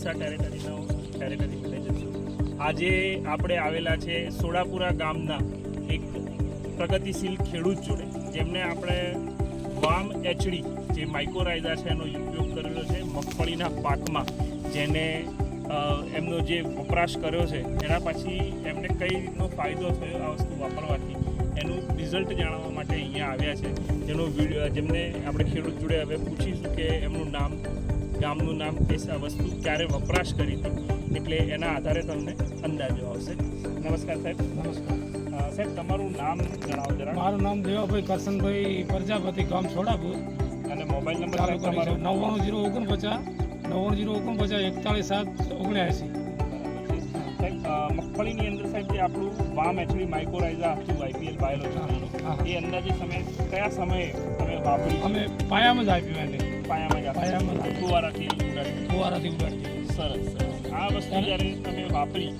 Deesa territory manager છું. આજે આપણે આવેલા છે સોડાપુરા ગામના એક પ્રગતિશીલ ખેડૂત જોડે, જેમને આપણે વામ એચડી જે માઇકોરાઇઝા છે એનો ઉપયોગ કરેલો છે મગફળીના પાકમાં, જેને એમનો જે વપરાશ કર્યો છે એના પછી એમને કઈ રીતનો ફાયદો થયો આ વસ્તુ વાપરવાથી એનું રિઝલ્ટ જાણવા માટે અહીંયા આવ્યા છે. જેનો વિડીયો જેમને આપણે ખેડૂત જોડે હવે પૂછીશું કે એમનું નામ, ગામનું નામ, એ વસ્તુ ક્યારે વપરાશ કરી હતી, એટલે એના આધારે તમને અંદાજો આવશે. નમસ્કાર સાહેબ. નમસ્કાર સાહેબ, તમારું નામ જણાવો જરા. મારું નામ દેવાભાઈ કરશનભાઈ પ્રજાપતિ, ગામ સોડાપુર, અને મોબાઈલ નંબર ચાલુ કરી છે તમારો 99 049 4179. મગફળીની અંદર સાહેબ જે આપણું વામ એચડી માઇકોરાઇઝા હતું IPL બાયોલોજી, એ અંદાજે તમે કયા સમયે તમે વાપર્યું? અમે પાયામાં જ આપ્યું એને, પાયામાં જ ફુવારાથી ફુવારાથી ઉગાડતી. સરસ સરસ. આ વસ્તુ જ્યારે તમે વાપરી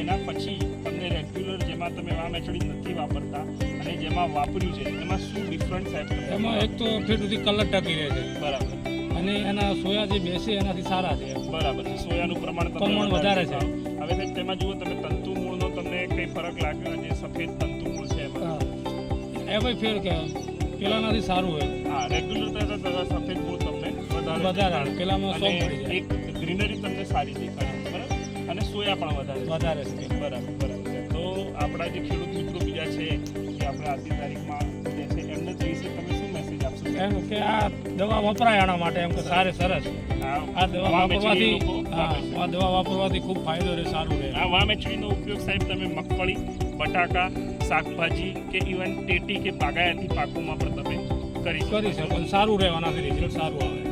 એના પછી તમને રેગ્યુલર જેમાં તમે વામ એચડી નથી વાપરતા અને જેમાં વાપર્યું છે એમાં શું ડિફરન્સ સાહેબ? એમાં એક તો ફીટ સુધી કલર ટકી રહે છે, બરાબર, અને એના સોયા જે બેસે એનાથી સારા છે. બરાબર. સોયાનું પ્રમાણ વધારે છે. હવે સાહેબ તેમાં જુઓ તમે તંતુ મૂળનો તમને કઈ ફરક લાગ્યો? જે સફેદ તંતુ મૂળ છે એમાં એ ભાઈ ફેર કે પેલાનાથી સારું હોય. હા, રેગ્યુલર સફેદ મૂળ તમને વધારે પેલામાં સો અને મળી જાય. એક ગ્રીનરી તમને સારી દેખાય, બરાબર, અને સોયા પણ વધારે છે. બરાબર બરાબર છે. તો આપણા જે ખેડૂત મિત્રો બીજા છે કે આપણે આજની તારીખમાં જે છે એમને જ વિશે તમે શું મેસેજ આપશો? એમ કે આ દવા વપરાય આના માટે, એમ કે સારે સરસ આ દવા વાપરવાથી, આ દવા વાપરવાથી ખૂબ ફાયદો રહે, સારું રહે. આ વામ એચડીનો ઉપયોગ સાહેબ તમે મગફળી, બટાકા, શાકભાજી કે ઇવન ટેટી કે બાગાયતી પાકોમાં પણ તમે કરી શકો, પણ સારું રહે, આનાથી રિઝલ્ટ સારું આવે.